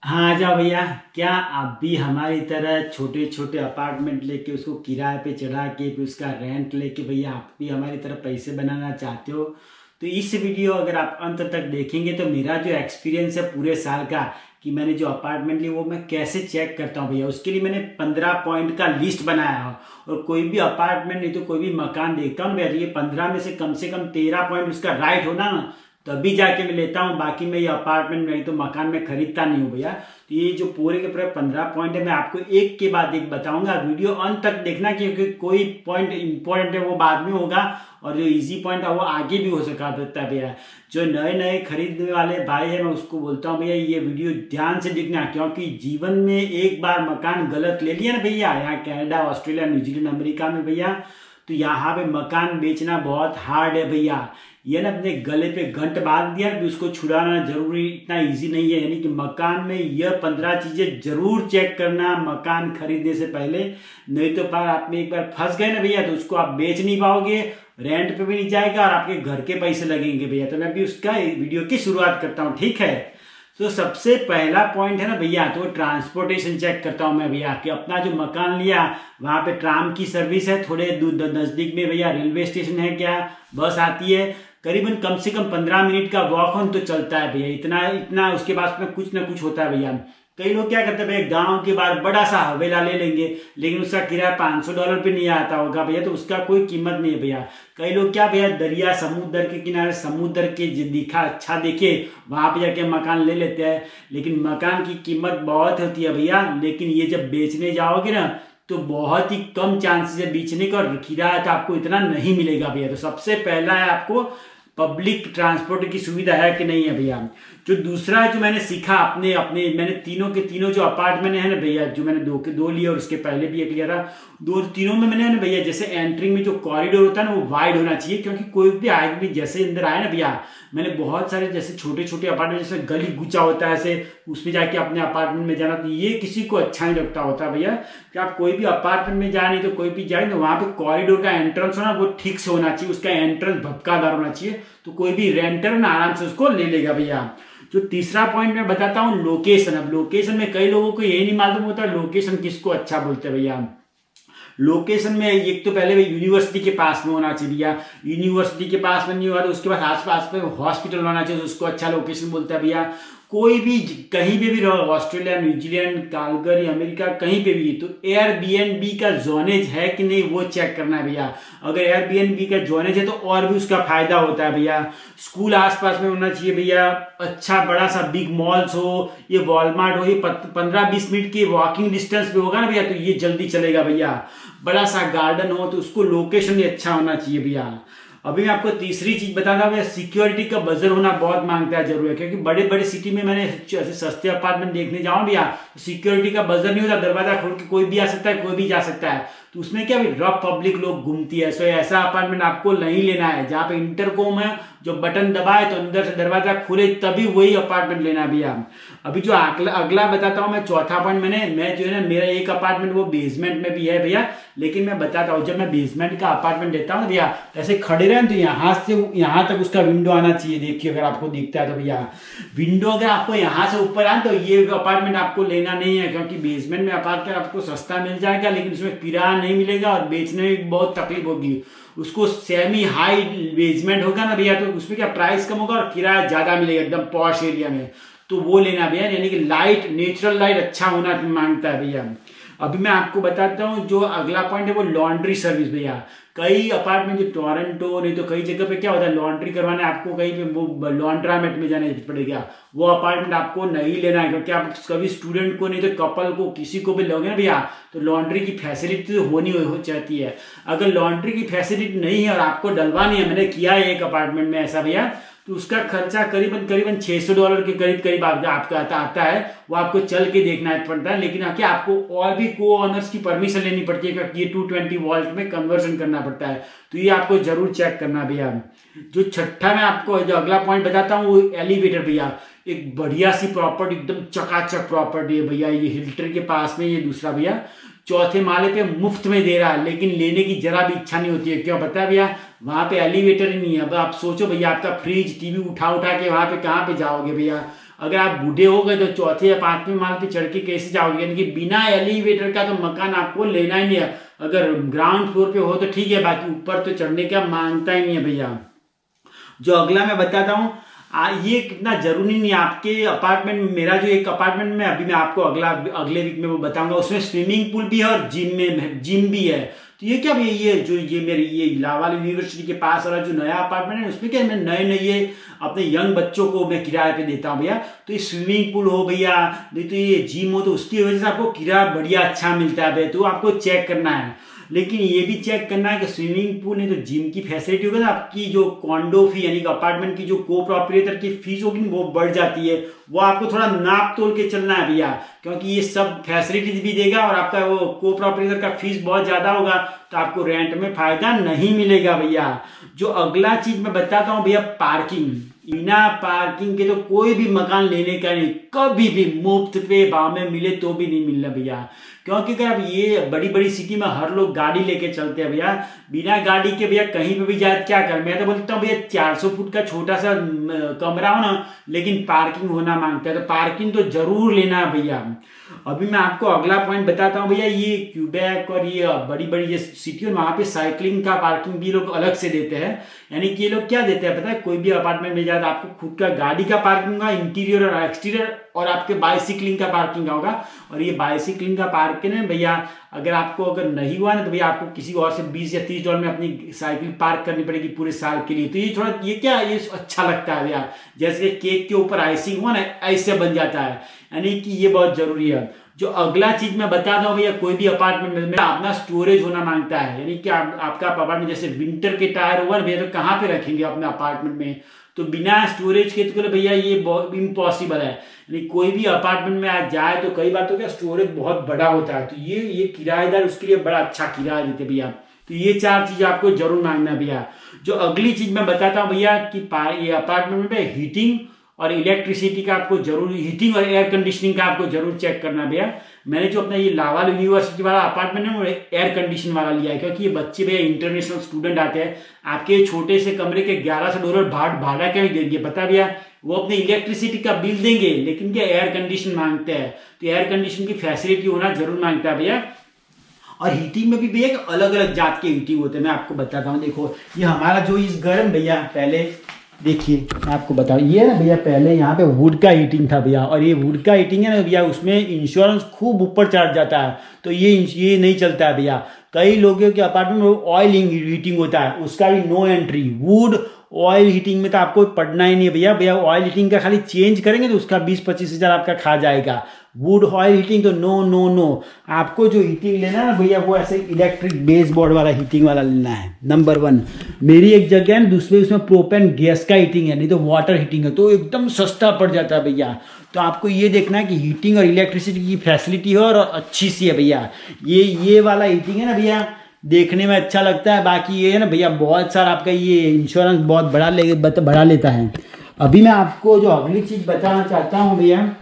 हाँ, आ जाओ भैया। क्या आप भी हमारी तरह छोटे छोटे अपार्टमेंट लेके उसको किराए पे चढ़ा के फिर उसका रेंट लेके भैया आप भी हमारी तरह पैसे बनाना चाहते हो? तो इस वीडियो अगर आप अंत तक देखेंगे तो मेरा जो एक्सपीरियंस है पूरे साल का कि मैंने जो अपार्टमेंट ली वो मैं कैसे चेक करता हूँ भैया, उसके लिए मैंने 15 पॉइंट का लिस्ट बनाया है। और कोई भी अपार्टमेंट नहीं तो कोई भी मकान देखता हूँ भैया, तो ये 15 में से कम 13 पॉइंट उसका राइट होना ना, तभी जाके मैं लेता हूँ। बाकी मैं ये अपार्टमेंट नहीं तो मकान में खरीदता नहीं हूँ भैया। तो ये जो पूरे के पूरे 15 पॉइंट है मैं आपको एक के बाद एक बताऊंगा, वीडियो अंत तक देखना, क्योंकि कोई पॉइंट इंपॉर्टेंट है वो बाद में होगा और जो इजी पॉइंट है वो आगे भी हो सकता है भैया। जो नए नए खरीदने वाले भाई है मैं उसको बोलता हूँ भैया ये वीडियो ध्यान से देखना, क्योंकि जीवन में एक बार मकान गलत ले लिया ना भैया, यहाँ कनाडा ऑस्ट्रेलिया न्यूजीलैंड अमेरिका में भैया, तो यहाँ पे मकान बेचना बहुत हार्ड है भैया। ये ना अपने गले पे घंट बांध दिया भी उसको छुड़ाना जरूरी इतना इजी नहीं है। यानी कि मकान में यह 15 चीजें जरूर चेक करना मकान खरीदने से पहले, नहीं तो पर आप में एक बार फंस गए ना भैया तो उसको आप बेच नहीं पाओगे, रेंट पे भी नहीं जाएगा और आपके घर के पैसे लगेंगे भैया। तो मैं अभी उसका वीडियो की शुरुआत करता हूँ, ठीक है? तो सबसे पहला पॉइंट है ना भैया, तो ट्रांसपोर्टेशन चेक करता हूँ मैं भैया कि अपना जो मकान लिया वहाँ पे ट्राम की सर्विस है, थोड़े दूर नज़दीक में भैया रेलवे स्टेशन है क्या, बस आती है, करीबन कम से कम 15 मिनट का वॉक ऑन तो चलता है भैया, इतना इतना उसके पास में कुछ ना कुछ होता है भैया। कई लोग क्या करते हैं भैया, गांव के बाहर बड़ा सा हवेला ले लेंगे लेकिन उसका किराया $500 पे नहीं आता होगा भैया, तो उसका कोई कीमत नहीं है भैया। कई लोग क्या भैया, दरिया समुद्र के किनारे समुद्र के दिखा अच्छा देखे वहां पे जाके मकान ले लेते हैं, लेकिन मकान की कीमत बहुत होती है भैया। लेकिन ये जब बेचने जाओगे ना तो बहुत ही कम चांसेस है बेचने का, और किराया तो आपको इतना नहीं मिलेगा भैया। तो सबसे पहला है आपको पब्लिक ट्रांसपोर्ट की सुविधा है कि नहीं है भैया। जो दूसरा है जो मैंने सीखा अपने अपने मैंने तीनों के तीनों जो अपार्टमेंट है ना भैया, जो मैंने दो के दो लिए और उसके पहले भी एक लिया था, दो तीनों में मैंने ना भैया जैसे एंट्रिंग में जो कॉरिडोर होता है ना वो वाइड होना चाहिए, क्योंकि कोई भी आदमी जैसे अंदर आए ना भैया, मैंने बहुत सारे जैसे छोटे छोटे अपार्टमेंट जैसे गली गुचा होता है ऐसे उसमें जाके अपने अपार्टमेंट में जाना, तो ये किसी को अच्छा नहीं लगता होता भैया कि आप कोई भी अपार्टमेंट में जाए नहीं तो कोई भी जाए तो वहां पे कॉरिडोर का एंट्रेंस होना वो ठीक से होना चाहिए, उसका एंट्रेंस भपकादार होना चाहिए, तो कोई भी रेंटर ना आराम से उसको ले लेगा भैया। जो तीसरा पॉइंट मैं बताता हूँ लोकेशन। अब लोकेशन में कई लोगों को यही नहीं मालूम होता लोकेशन किसको अच्छा बोलते हैं भैया। लोकेशन में एक तो पहले यूनिवर्सिटी के पास में होना चाहिए भैया, यूनिवर्सिटी के पास में नहीं हुआ तो उसके बाद आसपास में हॉस्पिटल होना चाहिए, तो उसको अच्छा लोकेशन बोलता है भैया। कोई भी कहीं पे भी रहो, ऑस्ट्रेलिया न्यूजीलैंड कैलगरी अमेरिका कहीं पे भी, तो एयरबीएनबी का जोनेज है कि नहीं वो चेक करना है भैया। अगर एयरबीएनबी का जोनेज है तो और भी उसका फायदा होता है भैया। स्कूल आसपास में होना चाहिए भैया, अच्छा बड़ा सा बिग मॉल्स हो, ये वॉलमार्ट हो, ये 15-20 मिनट की वॉकिंग डिस्टेंस पे होगा ना भैया तो ये जल्दी चलेगा भैया। बड़ा सा गार्डन हो तो उसको लोकेशन भी अच्छा होना चाहिए भैया। अभी मैं आपको तीसरी चीज बताना भैया, सिक्योरिटी का बजर होना बहुत मांगता है, जरूर है, क्योंकि बड़े बड़े सिटी में मैंने ऐसे सस्ते अपार्टमेंट देखने जाऊं भैया तो सिक्योरिटी का बजर नहीं होता, दरवाजा खोल के कोई भी आ सकता है कोई भी जा सकता है, तो उसमें क्या रफ पब्लिक लोग घूमती है। सो ऐसा अपार्टमेंट आपको नहीं लेना है जहाँ पे इंटरकॉम है, जो बटन दबाए तो अंदर से दरवाजा खुले तभी वही अपार्टमेंट लेना भैया। अभी जो अगला बताता हूँ मैं, चौथा पॉइंट मैं जो है ना, मेरा एक अपार्टमेंट वो बेसमेंट में भी है भैया, लेकिन मैं बताता हूँ जब मैं बेसमेंट का अपार्टमेंट लेता हूँ भैया ऐसे खड़े रहे तो यहाँ से यहाँ तक उसका विंडो आना चाहिए, देखिए अगर आपको दिखता है तो भैया विंडो अगर आपको यहाँ से ऊपर आए तो ये अपार्टमेंट आपको लेना नहीं है, क्योंकि बेसमेंट में अपार्टमेंट आपको सस्ता मिल जाएगा लेकिन उसमें किराया नहीं मिलेगा और बेचने में बहुत तकलीफ होगी। उसको सेमी हाई बेसमेंट होगा ना भैया तो उसमें क्या प्राइस कम होगा और किराया ज्यादा मिलेगा एकदम पॉश एरिया में, तो वो लेना भैया। यानी कि लाइट नेचुरल लाइट अच्छा होना मांगता है भैया। अभी मैं आपको बताता हूँ जो अगला पॉइंट है वो लॉन्ड्री सर्विस भैया। कई अपार्टमेंट जो टोरंटो नहीं तो कई जगह पे क्या होता है लॉन्ड्री करवाने आपको कहीं पे वो लॉन्ड्रामेट में जाने पड़ेगा, वो अपार्टमेंट आपको नहीं लेना है, क्योंकि आप कभी स्टूडेंट को नहीं तो कपल को किसी को भी लोगे ना भैया तो लॉन्ड्री की फैसिलिटी तो होनी हो चाहती है। अगर लॉन्ड्री की फैसिलिटी नहीं है और आपको डलवानी है, मैंने किया है एक अपार्टमेंट में ऐसा भैया, तो उसका खर्चा करीबन करीबन $600 के करीब आपका आता है, वो आपको चल के देखना पड़ता है, लेकिन आके आपको और भी को ऑनर्स की परमिशन लेनी पड़ती है क्योंकि ये 220 वोल्ट में कन्वर्जन करना पड़ता है, तो ये आपको जरूर चेक करना भैया। जो छठा मैं आपको जो अगला पॉइंट बताता हूँ वो एलिवेटर भैया। एक बढ़िया सी प्रॉपर्टी एकदम चकाचक प्रॉपर्टी है भैया, ये हिल्टर के पास में, ये दूसरा भैया चौथे माले पे मुफ्त में दे रहा है, लेकिन लेने की जरा भी इच्छा नहीं होती है, क्यों पता है भैया, वहां पे एलिवेटर ही नहीं है। अब आप सोचो भैया आपका फ्रिज टीवी उठा उठा के वहां पे कहाँ पे जाओगे भैया, अगर आप बूढ़े हो गए तो चौथे या पांचवें माल पे चढ़ के कैसे जाओगे, यानी कि बिना एलिवेटर का तो मकान आपको लेना ही नहीं है। अगर ग्राउंड फ्लोर पे हो तो ठीक है, बाकी ऊपर तो चढ़ने का मांगता ही नहीं है भैया। जो अगला मैं बताता हूँ, ये कितना जरूरी नहीं है आपके अपार्टमेंट में। मेरा जो एक अपार्टमेंट में अभी मैं आपको अगले वीक में वो बताऊंगा, उसमें स्विमिंग पूल भी है और जिम भी है। तो ये क्या भैया, ये मेरे ये लावाल यूनिवर्सिटी के पास वाला जो नया अपार्टमेंट है उसमें क्या मैं नए नए अपने यंग बच्चों को मैं किराए पे देता हूँ भैया। तो ये स्विमिंग पूल हो भैया, नहीं तो ये जिम हो, तो उसकी वजह से आपको किराया बढ़िया अच्छा मिलता है भैया। तो आपको चेक करना है, लेकिन ये भी चेक करना है कि स्विमिंग पूल नहीं तो जिम की फैसिलिटी होगी ना, आपकी जो कॉन्डो फी यानी कि अपार्टमेंट की जो को प्रोप्राइटर की फीस होगी वो बढ़ जाती है। वो आपको थोड़ा नाप तोल के चलना है भैया, क्योंकि ये सब फैसिलिटीज भी देगा और आपका वो को प्रोप्राइटर का फीस बहुत ज्यादा होगा तो आपको रेंट में फायदा नहीं मिलेगा भैया। जो अगला चीज मैं बताता हूँ भैया, पार्किंग। बिना पार्किंग के तो कोई भी मकान लेने का नहीं, कभी भी मुफ्त पे भाव में मिले तो भी नहीं मिलना भैया। क्योंकि अगर आप ये बड़ी बड़ी सिटी में हर लोग गाड़ी लेके चलते हैं भैया, बिना गाड़ी के भैया कहीं पे भी जाए क्या कर। मैं तो बोलता हूँ भैया 400 फुट का छोटा सा कमरा हो ना, लेकिन पार्किंग होना मांगता है, तो पार्किंग तो जरूर लेना है भैया। अभी मैं आपको अगला पॉइंट बताता हूँ भैया, ये क्यूबेक और ये बड़ी बड़ी ये सिटी है वहां पे साइकिलिंग का पार्किंग भी लोग अलग से देते हैं। यानी कि ये लोग क्या देते हैं पता है, कोई भी अपार्टमेंट में जाए तो आपको खुद का गाड़ी का पार्किंग होगा, इंटीरियर और एक्सटीरियर, और आपके बाइसिकलिंग का पार्किंग होगा। और ये बाइसिकलिंग का पार्किंग है भैया, अगर आपको अगर नहीं हुआ ना तो भैया आपको किसी और से 20 या 30 डॉलर में अपनी साइकिल पार्क करनी पड़ेगी पूरे साल के लिए। तो ये थोड़ा ये क्या ये अच्छा लगता है भैया, जैसे केक के ऊपर आइसिंग हुआ ना ऐसे बन जाता है, यानी कि ये बहुत जरूरी है। जो अगला चीज मैं बता दूं भैया, कोई भी अपार्टमेंट में अपना स्टोरेज होना मांगता है, यानी कि आपका अपार्टमेंट जैसे विंटर के टायर हुआ भैया तो कहाँ पे रखेंगे अपने अपार्टमेंट में, तो बिना स्टोरेज के तो भैया ये बहुत इम्पॉसिबल है। यानी कोई भी अपार्टमेंट में आज जाए तो कई बार तो क्या स्टोरेज बहुत बड़ा होता है, तो ये किराएदार उसके लिए बड़ा अच्छा किराया देते भैया। तो ये 4 चीज आपको जरूर मांगना भैया। जो अगली चीज मैं बताता हूँ भैया कि ये अपार्टमेंट में हीटिंग और इलेक्ट्रिसिटी का आपको जरूर, हीटिंग और एयर कंडीशनिंग का आपको जरूर चेक करना भैया। मैंने जो अपना ये लावाल यूनिवर्सिटी वाला अपार्टमेंट है वो एयर कंडीशन वाला लिया है, क्योंकि ये बच्चे भैया इंटरनेशनल स्टूडेंट आते हैं, आपके छोटे से कमरे के $1100 भाड़ा क्या देंगे पता भैया, वो अपने इलेक्ट्रिसिटी का बिल देंगे लेकिन क्या एयर कंडीशन मांगते हैं। तो एयर कंडीशन की फैसिलिटी होना जरूर मांगता है भैया। और हीटिंग में भी भैया अलग अलग जात के हीटिंग होते हैं, मैं आपको बताता हूँ। देखो ये हमारा जो इस घर में भैया, पहले देखिए मैं आपको बताऊँ, ये ना भैया पहले यहाँ पे वुड का हीटिंग था भैया, और ये वुड का हीटिंग है ना भैया उसमें इंश्योरेंस खूब ऊपर चढ़ जाता है, तो ये नहीं चलता है भैया। कई लोगों के अपार्टमेंट में ऑयल हीटिंग होता है, उसका भी no entry. Wood oil heating में तो आपको पढ़ना ही नहीं है भैया ऑयल हीटिंग का खाली चेंज करेंगे तो उसका 20-25 हज़ार आपका खा जाएगा। वुड ऑयल हीटिंग तो नो नो नो, आपको जो हीटिंग लेना है ना भैया वो ऐसे इलेक्ट्रिक बेसबोर्ड वाला हीटिंग वाला लेना है। नंबर 1 मेरी एक जगह है, दूसरे उसमें प्रोपेन गैस का हीटिंग है, नहीं तो वाटर हीटिंग है, तो एकदम सस्ता पड़ जाता है भैया। तो आपको ये देखना है कि हीटिंग और इलेक्ट्रिसिटी की फैसिलिटी हो और अच्छी सी है भैया। ये वाला हीटिंग है ना भैया, देखने में अच्छा लगता है, बाकी ये है ना भैया बहुत सारा आपका ये इंश्योरेंस बहुत बढ़ा लेता है। अभी मैं आपको जो अगली चीज़ बताना चाहता हूँ भैया,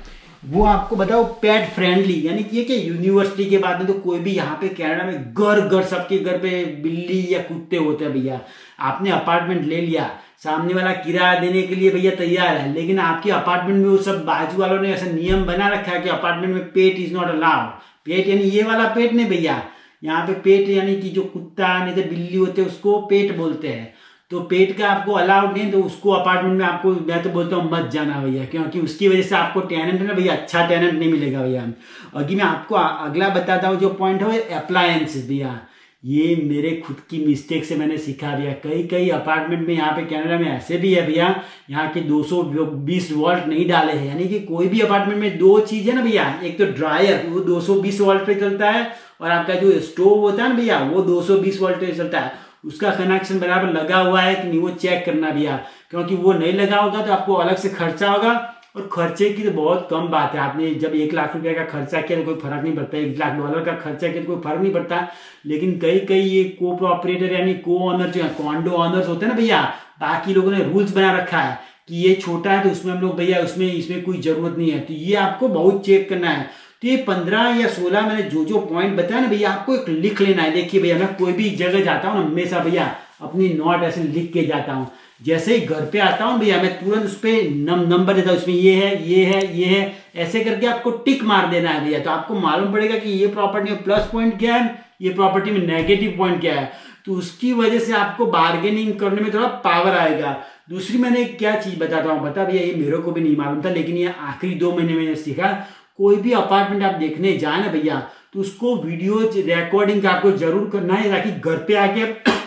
वो आपको बताओ पेट फ्रेंडली, यानी कि ये कि यूनिवर्सिटी के बाद में तो कोई भी यहाँ पे कनाडा में घर सबके घर पे बिल्ली या कुत्ते होते हैं भैया। आपने अपार्टमेंट ले लिया, सामने वाला किराया देने के लिए भैया तैयार है, लेकिन आपके अपार्टमेंट में वो सब बाजू वालों ने ऐसा नियम बना रखा है कि अपार्टमेंट में पेट इज नॉट अलाउड। पेट यानी ये वाला पेट नहीं भैया, यहाँ पे पेट यानी कि जो कुत्ता नहीं तो बिल्ली होते हैं उसको पेट बोलते हैं। तो पेट का आपको अलाउड नहीं, तो उसको अपार्टमेंट में आपको मैं तो बोलता हूँ मत जाना भैया, क्योंकि उसकी वजह से आपको टेनेंट है ना भैया अच्छा टेनेंट नहीं मिलेगा भैया। अभी मैं आपको अगला बताता हूँ जो पॉइंट है अप्लायंसेस भैया। ये मेरे खुद की मिस्टेक से मैंने सीखा भैया। कई अपार्टमेंट में यहाँ पे कनाडा में ऐसे भी है भैया, यहाँ के 220 वोल्ट नहीं डाले हैं, यानी कि कोई भी अपार्टमेंट में 2 चीज है ना भैया, एक तो ड्रायर वो 220 वोल्ट पे चलता है, और आपका जो स्टोव होता है ना भैया वो 220 वोल्ट पे चलता है। उसका कनेक्शन बराबर लगा हुआ है कि नहीं वो चेक करना भैया, क्योंकि वो नहीं लगा होगा तो आपको अलग से खर्चा होगा, और खर्चे की तो बहुत कम बात है। आपने जब 1 लाख रुपए का खर्चा किया तो कोई फर्क नहीं पड़ता, $1 लाख का खर्चा किया तो कोई फर्क नहीं पड़ता। लेकिन कई ये को ऑपरेटर यानी को ऑनर जो है कॉन्डो ऑनर्स होते हैं ना भैया, बाकी लोगों ने रूल्स बना रखा है कि ये छोटा है तो उसमें हम लोग भैया इसमें कोई जरूरत नहीं है, तो ये आपको बहुत चेक करना है। तो ये 15 या 16 मैंने जो पॉइंट बताया ना भैया आपको एक लिख लेना है। देखिए भैया मैं कोई भी जगह जाता हूँ ना हमेशा भैया अपनी नोट ऐसे लिख के जाता हूँ, जैसे ही घर पे आता हूँ भैया, मैं तुरंत उस पर नंबर देता हूँ, उसमें ये है, ये है, ये है, ऐसे करके आपको टिक मार देना है भैया। तो आपको मालूम पड़ेगा कि ये प्रॉपर्टी में प्लस पॉइंट क्या है, ये प्रॉपर्टी में नेगेटिव पॉइंट क्या है। तो उसकी वजह से आपको बार्गेनिंग करने में थोड़ा पावर आएगा। दूसरी मैंने क्या चीज बताता हूँ, बता भैया, ये मेरे को भी नहीं मालूम था, लेकिन ये आखिरी 2 महीने में सीखा। कोई भी अपार्टमेंट आप देखने जाए ना भैया, तो उसको वीडियो रिकॉर्डिंग आपको जरूर करना है, ताकि घर पे आके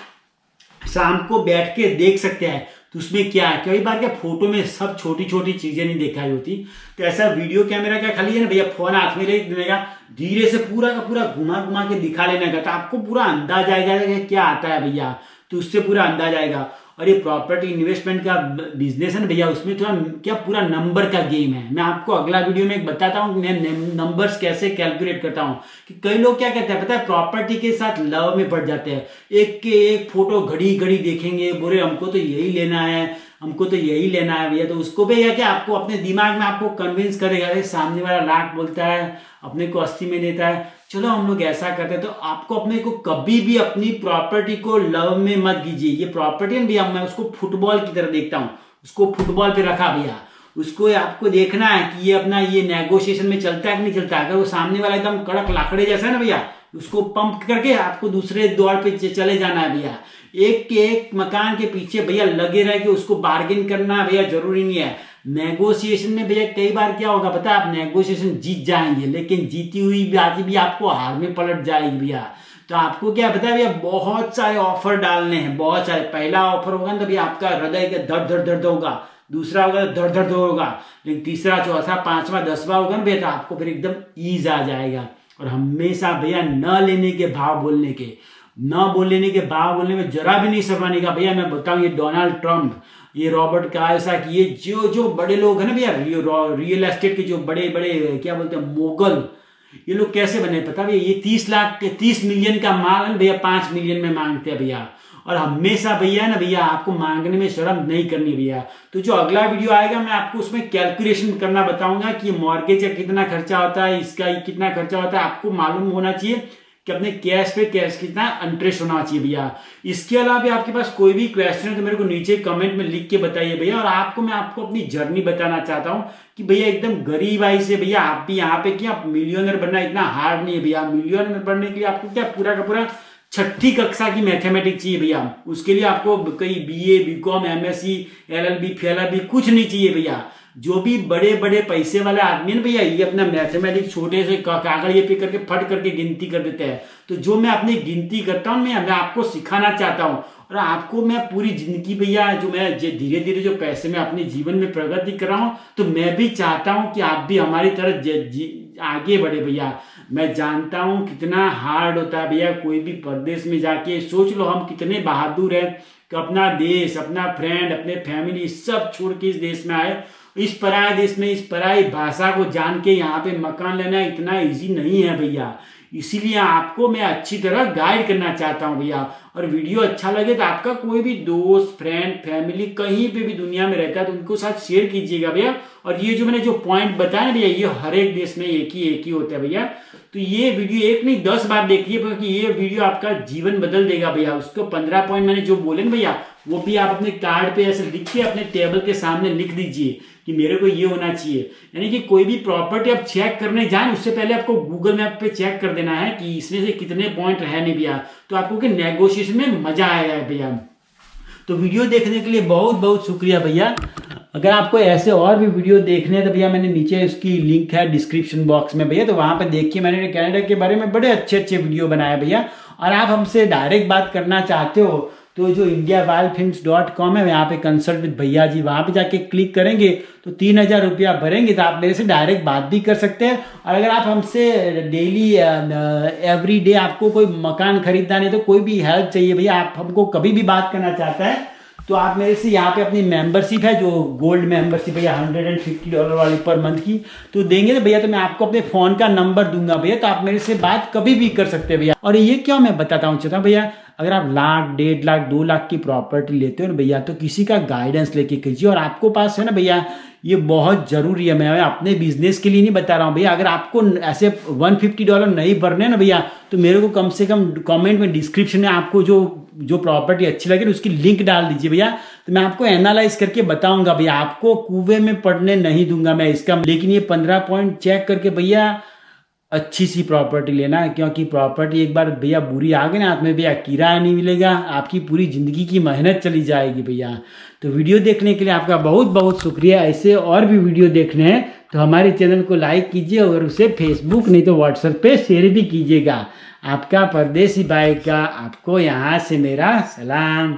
शाम को बैठ के देख सकते हैं तो उसमें क्या है। कई बार क्या फोटो में सब छोटी छोटी चीजें नहीं दिखाई होती, तो ऐसा वीडियो कैमरा क्या खाली है ना भैया, फोन हाथ में लेगा, धीरे से पूरा का पूरा घुमा घुमा के दिखा लेने का, तो आपको पूरा अंदाज आएगा कि क्या आता है भैया, तो उससे पूरा अंदाज आएगा। और ये प्रॉपर्टी इन्वेस्टमेंट का बिजनेस है ना भैया, उसमें थोड़ा क्या पूरा नंबर का गेम है। मैं आपको अगला वीडियो में एक बताता हूँ मैं नंबर्स कैसे कैलकुलेट करता हूँ। कि कई लोग क्या कहते हैं पता है, प्रॉपर्टी के साथ लव में पड़ जाते हैं, एक के एक फोटो घड़ी घड़ी देखेंगे, बोले हमको तो यही लेना है, हमको तो यही लेना है भैया। तो उसको भैया क्या आपको अपने दिमाग में आपको कन्विंस करेगा, अरे सामने वाला लाख बोलता है, अपने को 80 में देता है, चलो हम लोग ऐसा करते हैं। तो आपको अपने को कभी भी अपनी प्रॉपर्टी को लव में मत कीजिए। ये प्रॉपर्टी भैया मैं उसको फुटबॉल की तरह देखता हूँ, उसको फुटबॉल पे रखा भैया, उसको आपको देखना है कि ये अपना ये नेगोशिएशन में चलता है कि नहीं चलता है। अगर वो सामने वाला एकदम कड़क लाकड़े जैसा है ना भैया, उसको पंप करके आपको दूसरे दौर पे चले जाना है भैया। एक के एक मकान के पीछे भैया लगे रह के उसको बार्गेन करना भैया जरूरी नहीं है। नेगोशिएशन में भैया कई बार क्या होगा पता है, आप नेगोशिएशन जीत जाएंगे, लेकिन जीती हुई बात भी आपको हार में पलट जाएगी भैया। तो आपको क्या पता है भैया, बहुत सारे ऑफर डालने हैं, बहुत सारे। पहला ऑफर होगा ना तो भैया आपका हृदय का दर्द दर्द दर्द होगा, दूसरा होगा तो दर्द दर्द होगा, लेकिन तीसरा चौथा पांचवा 10वां होगा ना भैया, तो आपको फिर एकदम ईज आ जाएगा। और हमेशा भैया न लेने के भाव बोलने के, न बोलने के भाव बोलने में जरा भी नहीं शर्माने का भैया। मैं बताऊं, ये डोनाल्ड ट्रंप, ये रॉबर्ट कायसाकी, ये जो बड़े लोग हैं ना भैया, रियल एस्टेट के जो बड़े बड़े क्या बोलते हैं मोगल, ये लोग कैसे बने पता भैया, ये 30 मिलियन का माल है भैया 5 मिलियन में मांगते हैं भैया। और हमेशा भैया ना भैया आपको मांगने में शर्म नहीं करनी भैया। तो जो अगला वीडियो आएगा मैं आपको उसमें कैलकुलेशन करना बताऊंगा कि मॉर्गेज का कितना खर्चा होता है, इसका कितना खर्चा होता है। आपको मालूम होना चाहिए कि अपने कैश पे कैश कितना इंटरेस्ट होना चाहिए भैया। इसके अलावा भी आपके पास कोई भी क्वेश्चन है तो मेरे को नीचे कमेंट में लिख के बताइए भैया। और मैं आपको अपनी जर्नी बताना चाहता हूँ कि भैया एकदम गरीब आई से भैया आप भी यहाँ पे क्या मिलियनर बनना इतना हार्ड नहीं है भैया। मिलियनर बनने के लिए आपको क्या पूरा का पूरा 6ठी कक्षा की मैथमेटिक्स चाहिए भैया। उसके लिए आपको कई BA BCom MSc LLB FLLB कुछ नहीं चाहिए भैया। जो भी बड़े बड़े पैसे वाले आदमी है भैया, ये अपना मैथमेटिक्स छोटे से कागज पे करके फट करके गिनती कर देते हैं। तो जो मैं अपनी गिनती करता हूँ मैं आपको सिखाना चाहता हूँ। और आपको मैं पूरी जिंदगी भैया जो मैं धीरे धीरे जो पैसे में अपने जीवन में प्रगति कर रहा हूँ, तो मैं भी चाहता हूँ कि आप भी हमारी तरह आगे बढ़े भैया। मैं जानता हूँ कितना हार्ड होता है भैया, कोई भी परदेश में जाके सोच लो हम कितने बहादुर हैं कि अपना देश, अपना फ्रेंड, अपने फैमिली सब छोड़ के इस देश में आए। इस पराये देश में इस पराई भाषा को जान के यहाँ पे मकान लेना इतना इजी नहीं है भैया। इसीलिए आपको मैं अच्छी तरह गाइड करना चाहता हूँ भैया। और वीडियो अच्छा लगे तो आपका कोई भी दोस्त, फ्रेंड, फैमिली कहीं पे भी दुनिया में रहता है तो उनको साथ शेयर कीजिएगा भैया। और ये जो मैंने जो पॉइंट बताया भैया, ये हर एक देश में एक ही होता है भैया। तो ये वीडियो एक नहीं 10 बार देखिए, क्योंकि ये वीडियो आपका जीवन बदल देगा भैया। उसको 15 पॉइंट मैंने जो बोले ना भैया, वो भी आप अपने कार्ड पे ऐसे लिख के अपने टेबल के सामने लिख दीजिए कि मेरे को ये होना चाहिए। यानी कि कोई भी प्रॉपर्टी आप चेक करने जाए उससे पहले आपको गूगल मैप पे चेक कर देना है कि इसमें से कितने पॉइंट है नहीं भैया, तो आपको कि नेगोशिएशन में मजा आएगा भैया। तो वीडियो देखने के लिए बहुत बहुत शुक्रिया भैया। अगर आपको ऐसे और भी वीडियो देखने हैं तो भैया मैंने नीचे इसकी लिंक है डिस्क्रिप्शन बॉक्स में भैया, तो वहां पे देखिए मैंने कनाडा के बारे में बड़े अच्छे अच्छे वीडियो बनाए भैया। और आप हमसे डायरेक्ट बात करना चाहते हो तो जो indiawildfilms.com है, यहाँ पे कंसल्ट विद भैया जी, वहाँ पे जाके क्लिक करेंगे तो 3000 रुपया भरेंगे तो आप मेरे से डायरेक्ट बात भी कर सकते हैं। और अगर आप हमसे डेली एवरी डे आपको कोई मकान खरीदना नहीं तो कोई भी हेल्प चाहिए भैया, आप हमको कभी भी बात करना चाहता है तो आप मेरे से यहाँ पे अपनी मेंबरशिप है जो गोल्ड मेंबरशिप भैया $150 वाली पर मंथ की तो देंगे तो भैया, तो मैं आपको अपने फोन का नंबर दूंगा भैया, तो आप मेरे से बात कभी भी कर सकते हैं भैया। और ये क्या मैं बताता हूँ चाहता हूँ भैया, अगर आप लाख 1.5 लाख 2 लाख की प्रॉपर्टी लेते हो ना भैया, तो किसी का गाइडेंस लेके कीजिए। और आपको पास है ना भैया, ये बहुत ज़रूरी है, मैं अपने बिजनेस के लिए नहीं बता रहा हूँ भैया। अगर आपको ऐसे $150 नहीं भरने ना भैया, तो मेरे को कम से कम कमेंट में डिस्क्रिप्शन में आपको जो प्रॉपर्टी अच्छी लगे उसकी लिंक डाल दीजिए भैया, तो मैं आपको एनालाइज करके बताऊंगा भैया। आपको कुएं में पड़ने नहीं दूंगा मैं इसका। लेकिन ये 15 पॉइंट चेक करके भैया अच्छी सी प्रॉपर्टी लेना है, क्योंकि प्रॉपर्टी एक बार भैया बुरी आ गई ना हाथ में भैया, किराया नहीं मिलेगा, आपकी पूरी ज़िंदगी की मेहनत चली जाएगी भैया। तो वीडियो देखने के लिए आपका बहुत बहुत शुक्रिया। ऐसे और भी वीडियो देखने हैं तो हमारे चैनल को लाइक कीजिए और उसे फेसबुक नहीं तो व्हाट्सएप पे शेयर भी कीजिएगा। आपका परदेसी भाई का आपको यहाँ से मेरा सलाम।